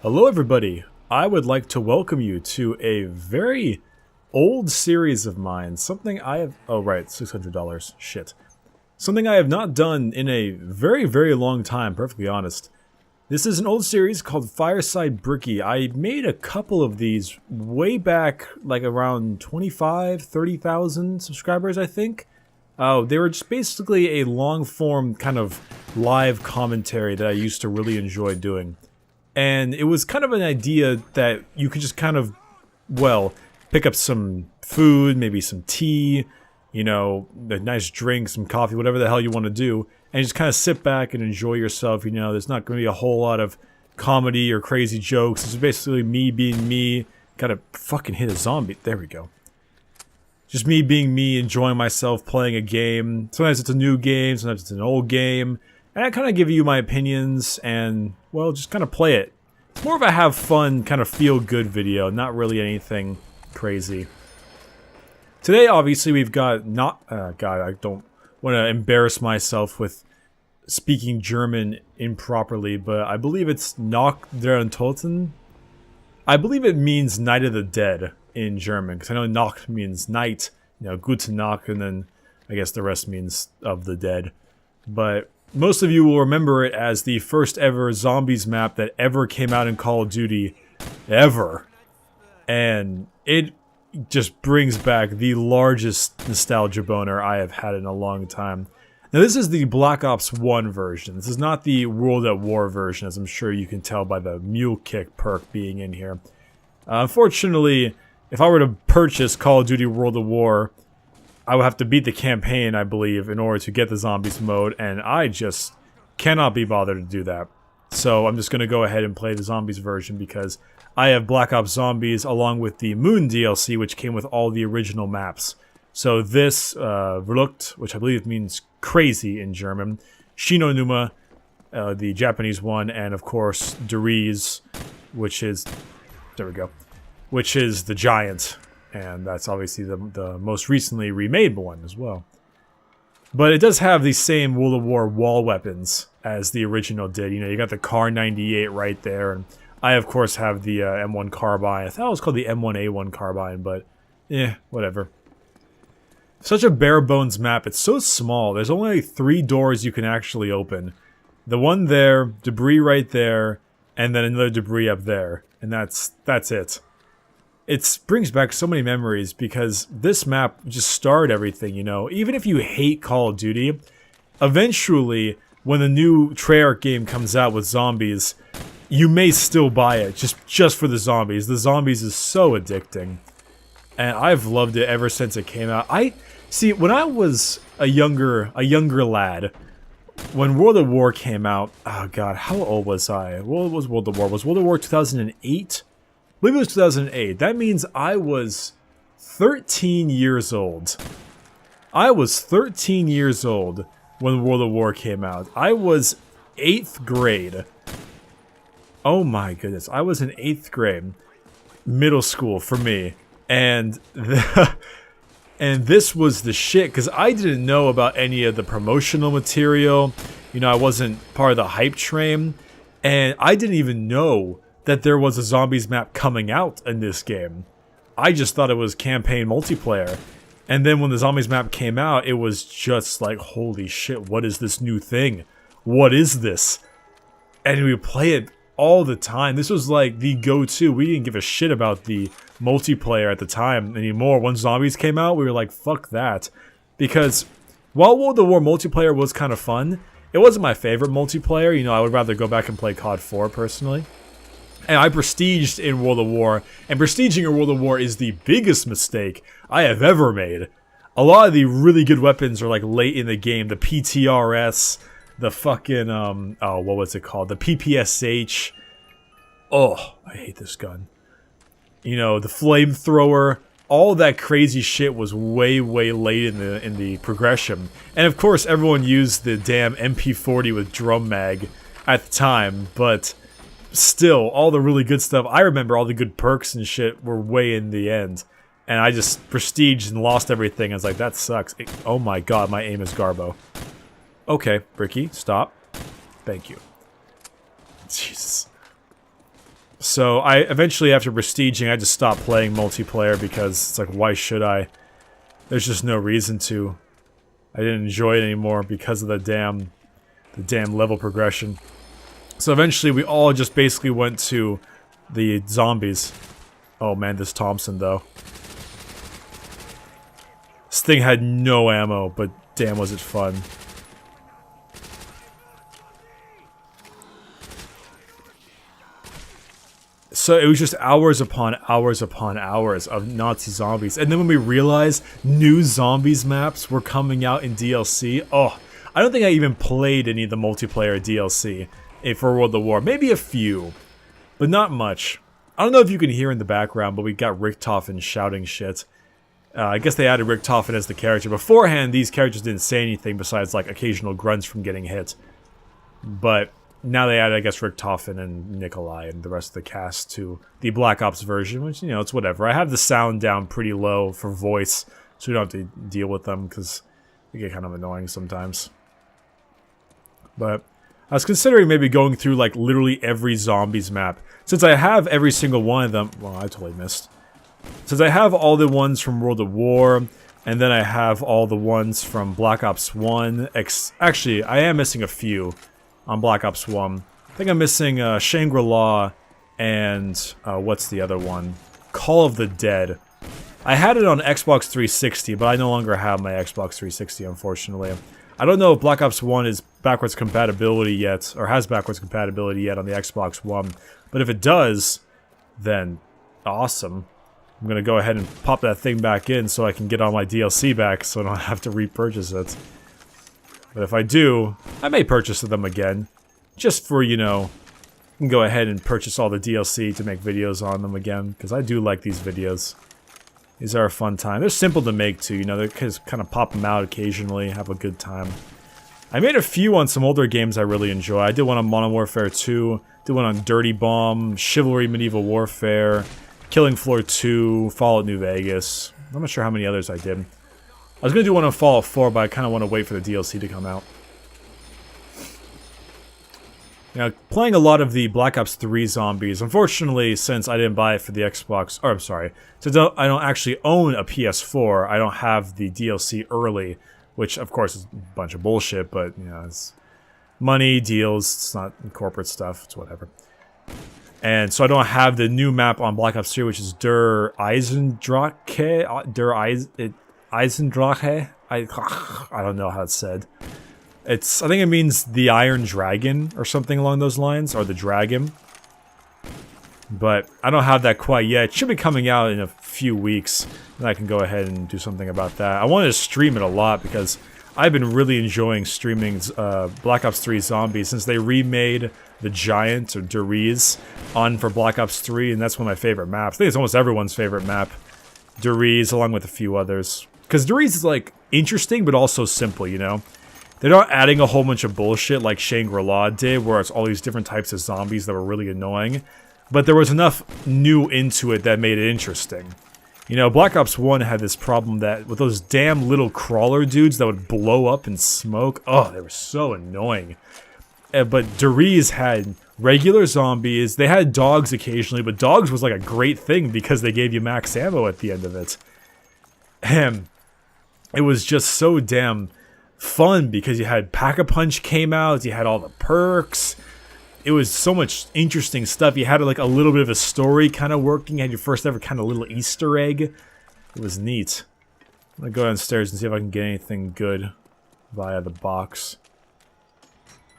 Hello everybody, I would like to welcome you to a very old series of mine, something I have, oh right, $600, shit. Something I have not done in a very long time, perfectly honest. This is an old series called Fireside Bricky. I made a couple of these way back, like around 30,000 subscribers I think. They were just basically a long-form kind of live commentary that I used to really enjoy doing. And it was kind of an idea that you could just kind of, well, pick up some food, maybe some tea, you know, a nice drink, some coffee, whatever the hell you want to do, and just kind of sit back and enjoy yourself. You know, there's not going to be a whole lot of comedy or crazy jokes. It's basically me being me. Gotta fucking hit a zombie. There we go. Just me being me, enjoying myself, playing a game. Sometimes it's a new game, sometimes it's an old game. And I kind of give you my opinions and, well, just kind of play it. It's more of a have fun, kind of feel good video, not really anything crazy. Today, obviously, we've got not, God, I don't want to embarrass myself with speaking German improperly, but I believe it's Nacht der Untoten. I believe it means Night of the Dead in German, because I know Nacht means night, you know, Gute Nacht, and then I guess the rest means of the dead. But most of you will remember it as the first ever zombies map that ever came out in Call of Duty, ever. And it just brings back the largest nostalgia boner I have had in a long time. Now this is the Black Ops 1 version. This is not the World at War version, as I'm sure you can tell by the mule kick perk being in here. Unfortunately, if I were to purchase Call of Duty World at War, I would have to beat the campaign, I believe, in order to get the zombies mode, and I just cannot be bothered to do that. So I'm just going to go ahead and play the zombies version because I have Black Ops Zombies along with the Moon DLC, which came with all the original maps. So this, Verrückt, which I believe means crazy in German, Shinonuma, the Japanese one, and of course, Deriz, which is, there we go, which is the giant. And that's obviously the most recently remade one as well. But it does have the same World of War wall weapons as the original did. You know, you got the Kar 98 right there. And I, of course, have the M1 carbine. I thought it was called the M1A1 carbine, but whatever. Such a bare bones map. It's so small. There's only 3 doors you can actually open. The one there, debris right there, and then another debris up there. And that's it. It brings back so many memories because this map just started everything, you know. Even if you hate Call of Duty, eventually, when the new Treyarch game comes out with zombies, you may still buy it just for the zombies. The zombies is so addicting. And I've loved it ever since it came out. See, when I was a younger lad, when World at War came out, oh god, how old was I? What was World at War? Was World at War 2008? I believe it was 2008. That means I was 13 years old. I was 13 years old when World at War came out. I was 8th grade. Oh my goodness. I was in 8th grade. Middle school for me. And and this was the shit, because I didn't know about any of the promotional material. You know, I wasn't part of the hype train. And I didn't even know that there was a zombies map coming out in this game. I just thought it was campaign multiplayer. And then when the zombies map came out, it was just like, holy shit, what is this new thing? What is this? And we would play it all the time. This was like the go-to. We didn't give a shit about the multiplayer at the time anymore. When zombies came out, we were like, fuck that. Because while World at War multiplayer was kind of fun, it wasn't my favorite multiplayer. You know, I would rather go back and play COD 4 personally. And I prestiged in World at War, and prestiging in World at War is the biggest mistake I have ever made. A lot of the really good weapons are like late in the game. The PTRS, the fucking, oh, what was it called? The PPSH. Oh, I hate this gun. You know, the flamethrower. All that crazy shit was way late in the progression. And of course, everyone used the damn MP40 with drum mag at the time, but still, all the really good stuff, I remember all the good perks and shit were way in the end. And I just prestiged and lost everything. I was like, that sucks. Oh my god, my aim is garbo. Okay, Bricky, stop. Thank you. Jesus. So I eventually, after prestiging, I just stopped playing multiplayer because it's like, why should I? There's just no reason to. I didn't enjoy it anymore because of the damn level progression. So eventually we all just basically went to the zombies. Oh man, this Thompson though. This thing had no ammo, but damn was it fun. So it was just hours upon hours upon hours of Nazi zombies. And then when we realized new zombies maps were coming out in DLC, oh, I don't think I even played any of the multiplayer DLC for World of War. Maybe a few, but not much. I don't know if you can hear in the background, but we got Richtofen shouting shit. I guess they added Richtofen as the character. Beforehand, these characters didn't say anything besides like occasional grunts from getting hit. But now they added, I guess, Richtofen and Nikolai and the rest of the cast to the Black Ops version, which, you know, it's whatever. I have the sound down pretty low for voice, so we don't have to deal with them, because they get kind of annoying sometimes. But I was considering maybe going through, like, literally every zombies map. Since I have every single one of them... Well, I totally missed. Since I have all the ones from World of War, and then I have all the ones from Black Ops 1... Actually, I am missing a few on Black Ops 1. I think I'm missing Shangri-La and what's the other one? Call of the Dead. I had it on Xbox 360, but I no longer have my Xbox 360, unfortunately. I don't know if Black Ops 1 is backwards compatibility yet, or has backwards compatibility yet on the Xbox One, but if it does, then awesome. I'm gonna go ahead and pop that thing back in so I can get all my DLC back so I don't have to repurchase it. But if I do, I may purchase them again. Just for, you know, I can go ahead and purchase all the DLC to make videos on them again. Because I do like these videos. These are a fun time. They're simple to make too, you know, they just kind of pop them out occasionally, have a good time. I made a few on some older games I really enjoy. I did one on Modern Warfare 2, did one on Dirty Bomb, Chivalry Medieval Warfare, Killing Floor 2, Fallout New Vegas. I'm not sure how many others I did. I was going to do one on Fallout 4, but I kind of want to wait for the DLC to come out. Now, playing a lot of the Black Ops 3 zombies, unfortunately, since I didn't buy it for the Xbox, or I'm sorry, since I don't actually own a PS4, I don't have the DLC early, which, of course, is a bunch of bullshit, but, you know, it's money, deals, it's not corporate stuff, it's whatever. And so I don't have the new map on Black Ops 3, which is Der Eisendrache, Eisendrache? I don't know how it's said. I think it means the Iron Dragon or something along those lines, or the dragon. But I don't have that quite yet. It should be coming out in a few weeks, and I can go ahead and do something about that. I wanted to stream it a lot because I've been really enjoying streaming Black Ops 3 Zombies since they remade the Giant, or Der Riese, on for Black Ops 3, and that's one of my favorite maps. I think it's almost everyone's favorite map. Der Riese, along with a few others. Because Der Riese is, like, interesting, but also simple, you know? They're not adding a whole bunch of bullshit like Shangri-La did, where it's all these different types of zombies that were really annoying. But there was enough new into it that made it interesting. You know, Black Ops 1 had this problem that, with those damn little crawler dudes that would blow up and smoke, oh, they were so annoying. But Der Riese had regular zombies, they had dogs occasionally, but dogs was like a great thing because they gave you max ammo at the end of it. And it was just so damn fun because you had Pack-a-Punch came out, you had all the perks. It was so much interesting stuff. You had like a little bit of a story kind of working. You had your first ever kind of little Easter egg. It was neat. I'm gonna go downstairs and see if I can get anything good via the box.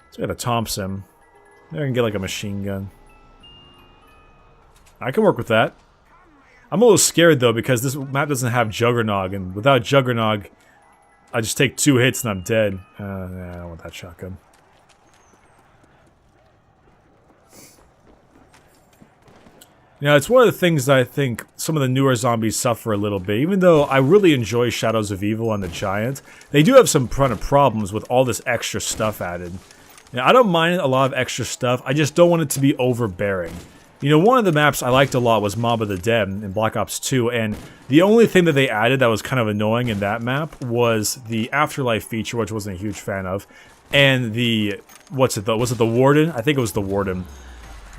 So I got a Thompson. Maybe I can get like a machine gun. I can work with that. I'm a little scared though because this map doesn't have Juggernog, and without Juggernog, I just take 2 hits and I'm dead. Yeah, I don't want that shotgun. You know, it's one of the things that I think some of the newer zombies suffer a little bit. Even though I really enjoy Shadows of Evil on the Giant, they do have some kind of problems with all this extra stuff added. You know, I don't mind a lot of extra stuff, I just don't want it to be overbearing. You know, one of the maps I liked a lot was Mob of the Dead in Black Ops 2, and the only thing that they added that was kind of annoying in that map was the Afterlife feature, which I wasn't a huge fan of, and the, was it the Warden? I think it was the Warden.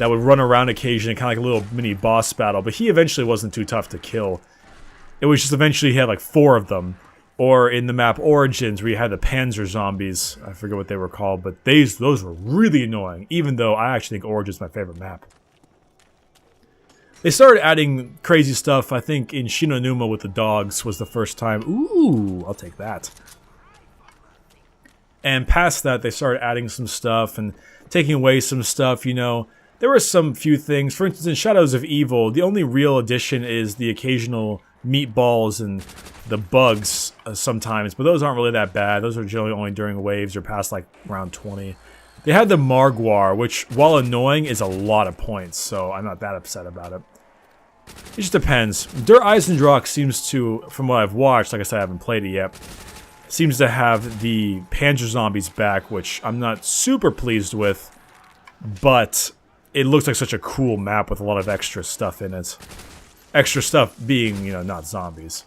that would run around occasionally, kind of like a little mini boss battle, but he eventually wasn't too tough to kill. It was just eventually he had like 4 of them. Or in the map Origins, where you had the Panzer zombies. I forget what they were called, but those were really annoying, even though I actually think Origins is my favorite map. They started adding crazy stuff, I think in Shinonuma with the dogs was the first time. Ooh, I'll take that. And past that, they started adding some stuff and taking away some stuff, you know. There were some few things. For instance, in Shadows of Evil, the only real addition is the occasional meatballs and the bugs sometimes, but those aren't really that bad. Those are generally only during waves or past like round 20. They had the Margwar, which, while annoying, is a lot of points, so I'm not that upset about it. It just depends. Der Eisendrock seems to, from what I've watched, like I said, I haven't played it yet, seems to have the Panzer Zombies back, which I'm not super pleased with, but it looks like such a cool map with a lot of extra stuff in it. Extra stuff being, you know, not zombies.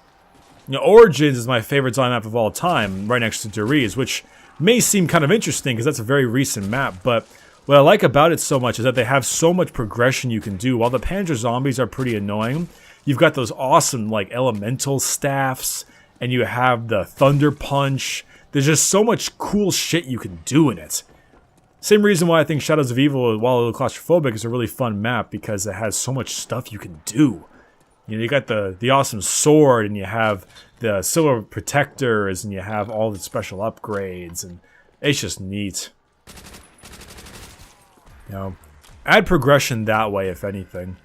You know, Origins is my favorite zombie map of all time, right next to Deriz, which may seem kind of interesting because that's a very recent map, but what I like about it so much is that they have so much progression you can do. While the Panzer Zombies are pretty annoying, you've got those awesome, like, elemental staffs, and you have the Thunder Punch. There's just so much cool shit you can do in it. Same reason why I think Shadows of Evil, while a little claustrophobic, is a really fun map, because it has so much stuff you can do. You know, you got the awesome sword, and you have the silver protectors, and you have all the special upgrades, and it's just neat. You know, add progression that way, if anything.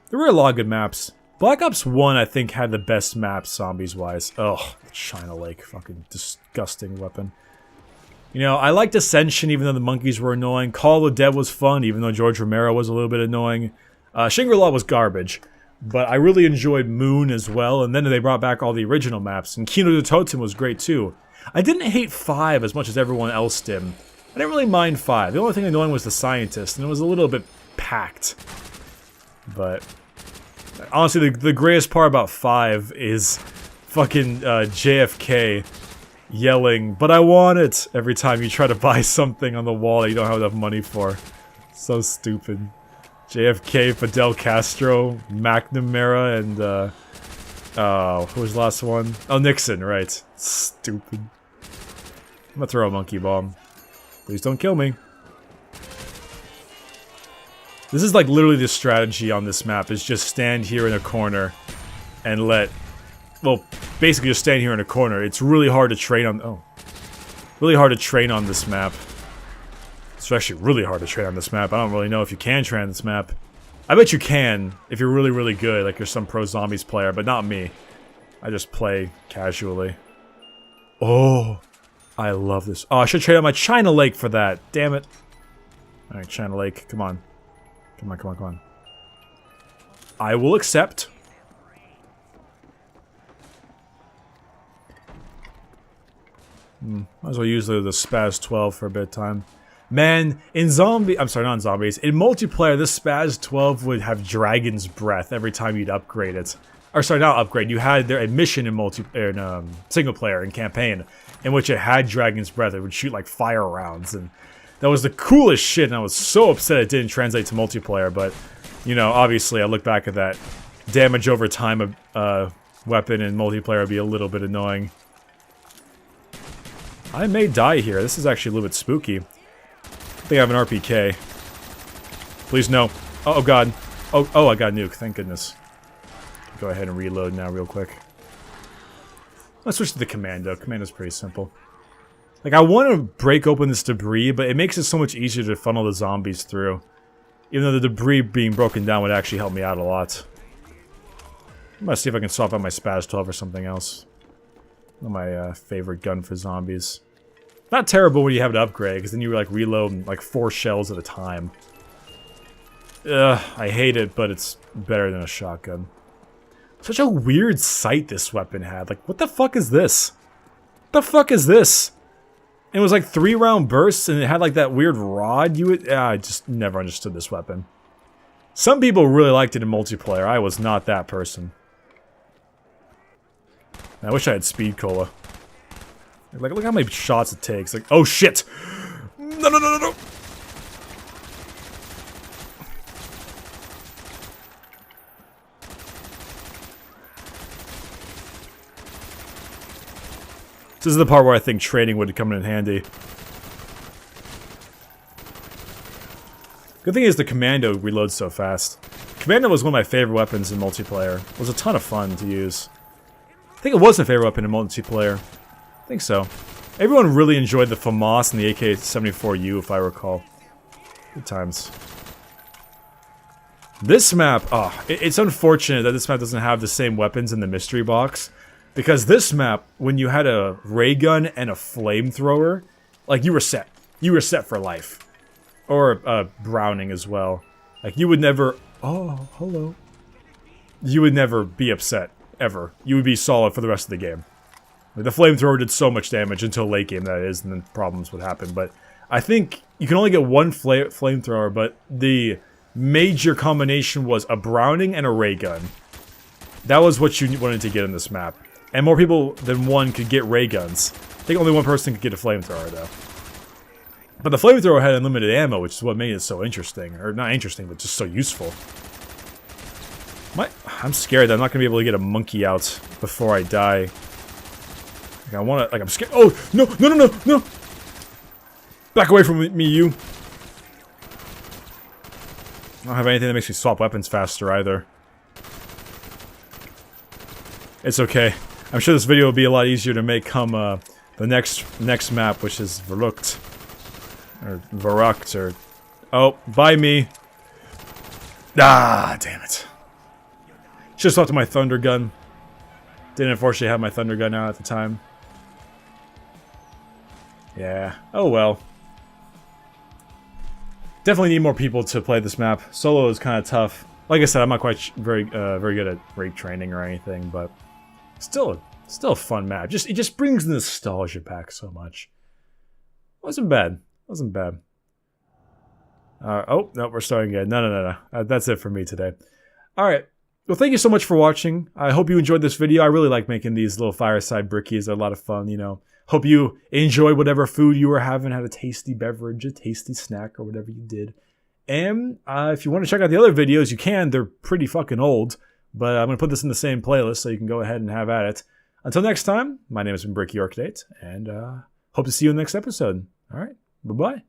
There were a lot of good maps. Black Ops 1, I think, had the best maps, zombies-wise. Ugh, China Lake, fucking disgusting weapon. You know, I liked Ascension, even though the monkeys were annoying. Call of the Dead was fun, even though George Romero was a little bit annoying. Shangri-La was garbage, but I really enjoyed Moon as well, and then they brought back all the original maps, and Kino der Toten was great too. I didn't hate 5 as much as everyone else did. I didn't really mind 5. The only thing annoying was the scientist, and it was a little bit packed. But honestly, the greatest part about 5 is fucking JFK yelling, "But I want it!" every time you try to buy something on the wall that you don't have enough money for. So stupid. JFK, Fidel Castro, McNamara, and who was the last one? Oh, Nixon, right. Stupid. I'm gonna throw a monkey bomb. Please don't kill me. This is like literally the strategy on this map, is just stand here in a corner and let, well, basically just stand here in a corner. It's really hard to train on, really hard to train on this map. It's actually really hard to train on this map. I don't really know if you can train on this map. I bet you can, if you're really, really good, like you're some pro zombies player, but not me. I just play casually. Oh, I love this. Oh, I should trade on my China Lake for that. Damn it. Alright, China Lake, come on. Come on, come on, come on. I will accept. Might as well use the Spaz 12 for a bit of time. Man, in I'm sorry, not in zombies. In multiplayer, this Spaz 12 would have Dragon's Breath every time you'd upgrade it. Or sorry, not upgrade. You had a mission in single player, in campaign, in which it had Dragon's Breath. It would shoot like fire rounds, and that was the coolest shit, and I was so upset it didn't translate to multiplayer, but, you know, obviously I look back at that. Damage over time weapon in multiplayer would be a little bit annoying. I may die here. This is actually a little bit spooky. I think I have an RPK. Please, no. Oh, God. Oh, I got a nuke. Thank goodness. Go ahead and reload now real quick. Let's switch to the Commando. Commando's pretty simple. Like, I want to break open this debris, but it makes it so much easier to funnel the zombies through. Even though the debris being broken down would actually help me out a lot. I'm gonna see if I can swap out my Spaz 12 or something else. Not my favorite gun for zombies. Not terrible when you have it upgrade, because then you like reload like 4 shells at a time. Ugh, I hate it, but it's better than a shotgun. Such a weird sight this weapon had. Like, what the fuck is this? What the fuck is this? It was like 3-round bursts, and it had like that weird rod. I just never understood this weapon. Some people really liked it in multiplayer. I was not that person. I wish I had speed cola. Like, look how many shots it takes. Like, oh shit! No, no, no, no, no! This is the part where I think trading would come in handy. Good thing is the Commando reloads so fast. Commando was one of my favorite weapons in multiplayer. It was a ton of fun to use. I think it was my favorite weapon in multiplayer. I think so. Everyone really enjoyed the FAMAS and the AK-74U, if I recall. Good times. This map, it's unfortunate that this map doesn't have the same weapons in the mystery box. Because this map, when you had a ray gun and a flamethrower, like, you were set. You were set for life. Or Browning as well. Like, you would never... Oh, hello. You would never be upset. Ever. You would be solid for the rest of the game. Like, the flamethrower did so much damage until late game, that is, and then problems would happen. But I think you can only get one flamethrower, but the major combination was a Browning and a ray gun. That was what you wanted to get in this map. And more people than one could get ray guns. I think only one person could get a flamethrower, though. But the flamethrower had unlimited ammo, which is what made it so interesting. Or not interesting, but just so useful. I'm scared that I'm not going to be able to get a monkey out before I die. Like, I want to... Like, I'm scared... Oh! No! No, no, no! No! Back away from me, you! I don't have anything that makes me swap weapons faster, either. It's okay. I'm sure this video will be a lot easier to make come, the next map, which is Verrucht. Or Verrucht, or... Oh, by me! Ah, damn it. Should've swapped to my thunder gun. Didn't unfortunately have my thunder gun out at the time. Yeah. Oh well. Definitely need more people to play this map. Solo is kind of tough. Like I said, I'm not quite very good at raid training or anything, but still a fun map. It just brings nostalgia back so much. Wasn't bad. Wasn't bad. Oh no, we're starting again. No. That's it for me today. All right. Well, thank you so much for watching. I hope you enjoyed this video. I really like making these little Fireside Brickies. They're a lot of fun, you know. Hope you enjoyed whatever food you were having, had a tasty beverage, a tasty snack, or whatever you did. And if you want to check out the other videos, you can. They're pretty fucking old. But I'm going to put this in the same playlist, so you can go ahead and have at it. Until next time, my name has been Bricky Orchidate, and hope to see you in the next episode. All right, bye-bye.